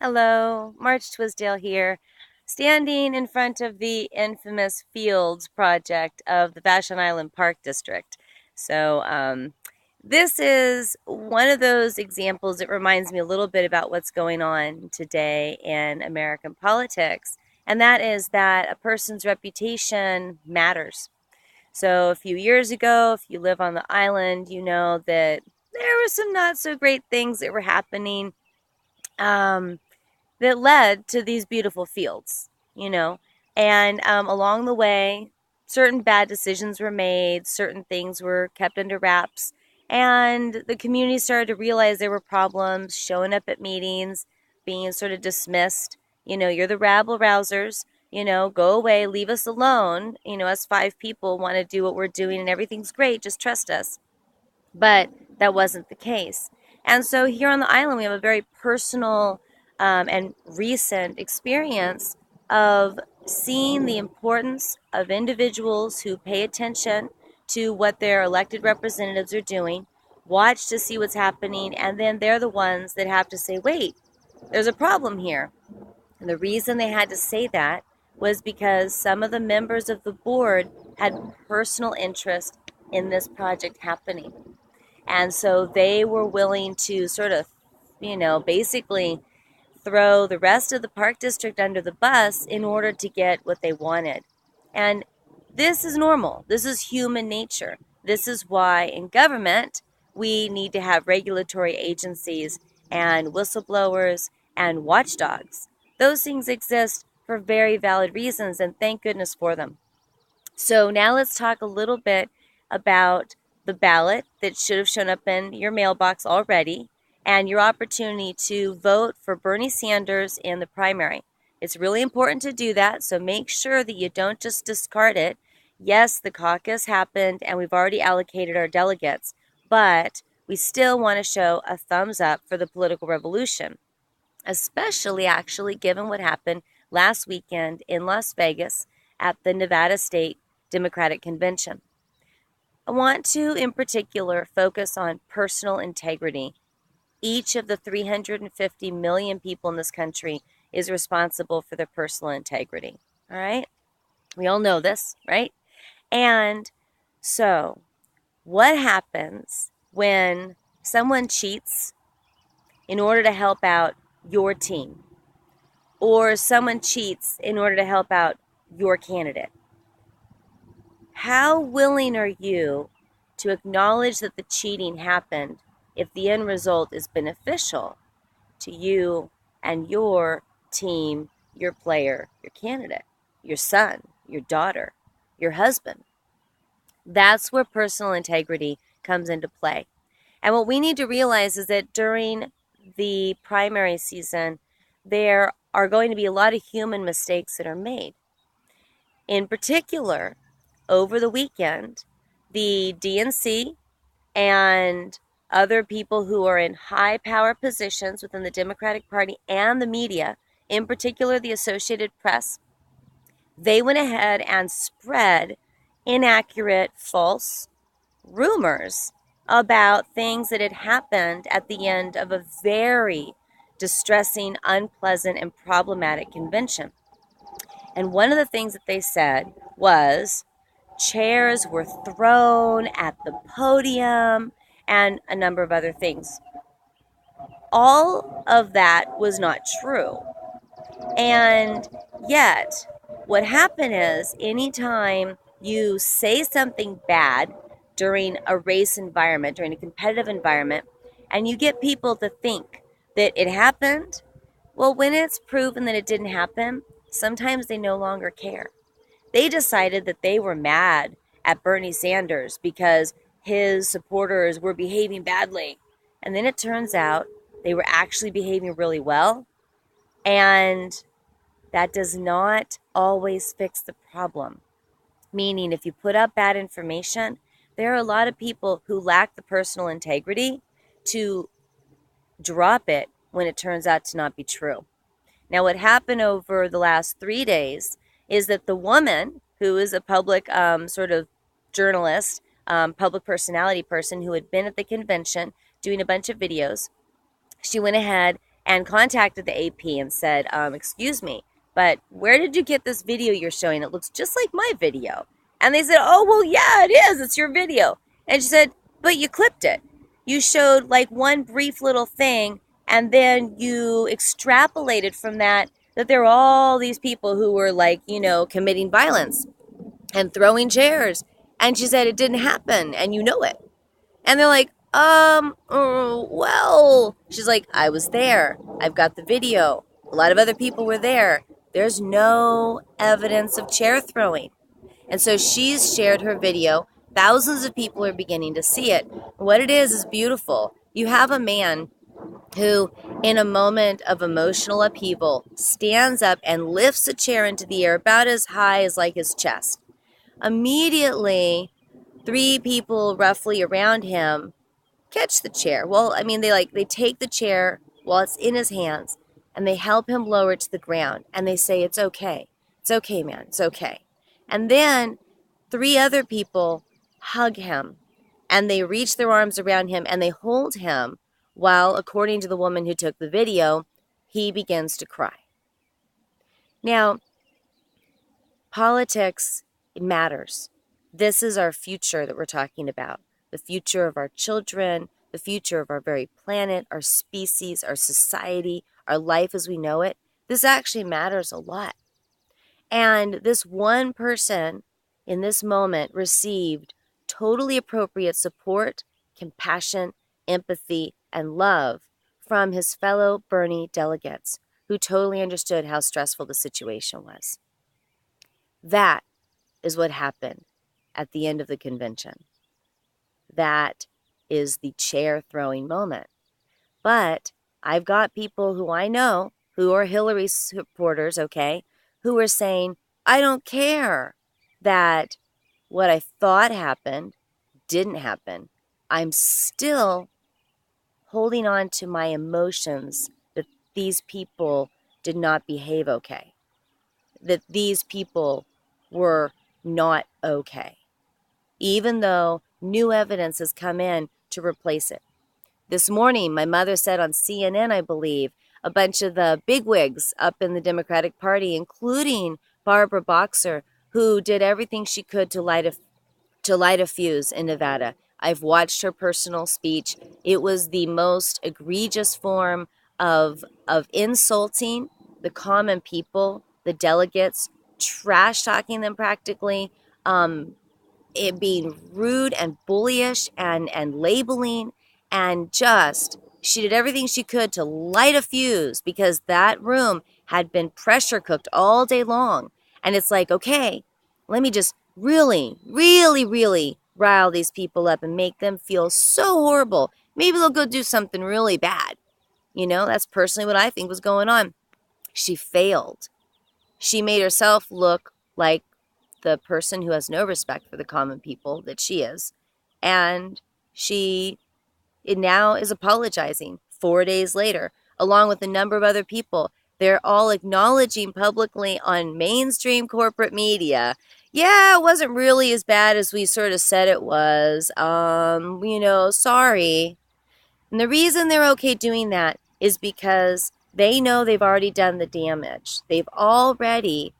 Hello, March Twisdale here, standing in front of the infamous Fields project of the Vashon Island Park District. This is one of those examples that reminds me a little bit about what's going on today in American politics, and that is that a person's reputation matters. So, a few years ago, if you live on the island, you know that there were some not so great things that were happening. Um, that led to these beautiful fields, you know. And along the way, certain bad decisions were made, certain things were kept under wraps, and the community started to realize there were problems, showing up at meetings, being sort of dismissed. You're the rabble rousers. Go away, leave us alone. Us five people want to do what we're doing, and everything's great. Just trust us. But that wasn't the case. And so here on the island, we have a very personal and recent experience of seeing the importance of individuals who pay attention to what their elected representatives are doing, watch to see what's happening, and then they're the ones that have to say, wait, there's a problem here. And the reason they had to say that was because some of the members of the board had personal interest in this project happening. And so they were willing to sort of, basically throw the rest of the park district under the bus in order to get what they wanted. And this is normal. This is human nature. This is why in government we need to have regulatory agencies and whistleblowers and watchdogs. Those things exist for very valid reasons, and thank goodness for them. So now let's talk a little bit about the ballot that should have shown up in your mailbox already and your opportunity to vote for Bernie Sanders in the primary. It's really important to do that, so make sure that you don't just discard it. Yes, the caucus happened and we've already allocated our delegates, but we still want to show a thumbs up for the political revolution, especially actually given what happened last weekend in Las Vegas at the Nevada State Democratic Convention. I want to, in particular, focus on personal integrity. Each of the 350 million people in this country is responsible for their personal integrity. All right? We all know this, right? And so, what happens when someone cheats in order to help out your team? Or someone cheats in order to help out your candidate? How willing are you to acknowledge that the cheating happened if the end result is beneficial to you and your team, your player, your candidate, your son, your daughter, your husband? That's where personal integrity comes into play. And what we need to realize is that during the primary season, there are going to be a lot of human mistakes that are made. In particular, over the weekend, the DNC and other people who are in high power positions within the Democratic Party and the media, in particular the Associated Press, they went ahead and spread inaccurate, false rumors about things that had happened at the end of a very distressing, unpleasant, and problematic convention. And one of the things that they said was chairs were thrown at the podium and a number of other things. All of that was not true. And yet, what happened is anytime you say something bad during a race environment, during a competitive environment, and you get people to think that it happened, well, when it's proven that it didn't happen, sometimes they no longer care. They decided that they were mad at Bernie Sanders because his supporters were behaving badly. And then it turns out they were actually behaving really well. And that does not always fix the problem. Meaning, if you put up bad information, there are a lot of people who lack the personal integrity to drop it when it turns out to not be true. Now, what happened over the last 3 days is that the woman who is a public sort of journalist, public personality person who had been at the convention doing a bunch of videos, she went ahead and contacted the AP and said, excuse me, but where did you get this video you're showing? It looks just like my video. And they said, oh, well, yeah, it is. It's your video. And she said, but you clipped it. You showed like one brief little thing, and then you extrapolated from that there were all these people who were like, committing violence and throwing chairs. And she said, it didn't happen, and you know it. And they're like, well, she's like, I was there. I've got the video. A lot of other people were there. There's no evidence of chair throwing. And so she's shared her video. Thousands of people are beginning to see it. What it is beautiful. You have a man who, in a moment of emotional upheaval, stands up and lifts a chair into the air about as high as like his chest. Immediately, 3 people roughly around him catch the chair. Well, I mean, they take the chair while it's in his hands and they help him lower it to the ground and they say, it's okay. It's okay, man. It's okay. And then 3 other people hug him and they reach their arms around him and they hold him while, according to the woman who took the video, he begins to cry. Now, politics, it matters. This is our future that we're talking about. The future of our children, the future of our very planet, our species, our society, our life as we know it. This actually matters a lot. And this one person in this moment received totally appropriate support, compassion, empathy, and love from his fellow Bernie delegates who totally understood how stressful the situation was. That is what happened at the end of the convention. That is the chair throwing moment. But I've got people who I know who are Hillary supporters, okay, who are saying, I don't care that what I thought happened didn't happen. I'm still holding on to my emotions that these people did not behave okay, that these people were not okay, even though new evidence has come in to replace it. This morning, my mother said on CNN, I believe, a bunch of the bigwigs up in the Democratic Party, including Barbara Boxer, who did everything she could to light a fuse in Nevada. I've watched her personal speech. It was the most egregious form of insulting the common people, the delegates, trash talking them practically, it being rude and bullyish and labeling, and just she did everything she could to light a fuse because that room had been pressure cooked all day long. And it's like, okay, let me just really, really, really rile these people up and make them feel so horrible. Maybe they'll go do something really bad. That's personally what I think was going on. She failed. She made herself look like the person who has no respect for the common people that she is. And she now is apologizing 4 days later, along with a number of other people. They're all acknowledging publicly on mainstream corporate media, yeah, it wasn't really as bad as we sort of said it was. Sorry. And the reason they're okay doing that is because they know they've already done the damage. They've already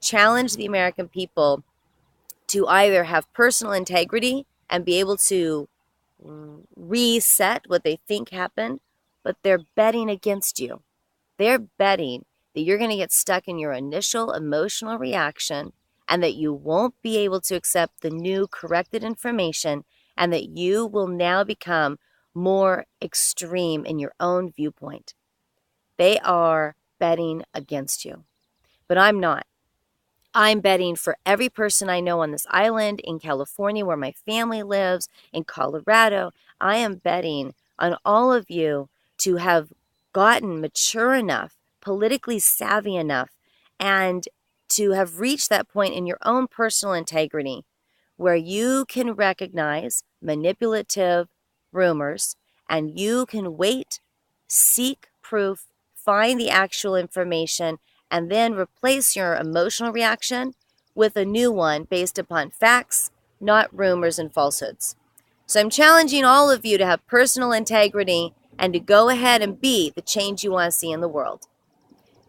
challenged the American people to either have personal integrity and be able to reset what they think happened, but they're betting against you. They're betting that you're going to get stuck in your initial emotional reaction and that you won't be able to accept the new corrected information and that you will now become more extreme in your own viewpoint. They are betting against you. But I'm not. I'm betting for every person I know on this island, in California where my family lives, in Colorado. I am betting on all of you to have gotten mature enough, politically savvy enough, and to have reached that point in your own personal integrity where you can recognize manipulative rumors and you can wait, seek proof, find the actual information, and then replace your emotional reaction with a new one based upon facts, not rumors and falsehoods. So I'm challenging all of you to have personal integrity and to go ahead and be the change you want to see in the world.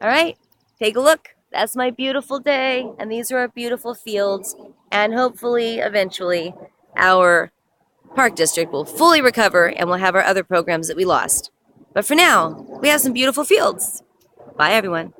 All right, take a look. That's my beautiful day, and these are our beautiful fields, and hopefully, eventually, our park district will fully recover and we'll have our other programs that we lost. But for now, we have some beautiful fields. Bye, everyone.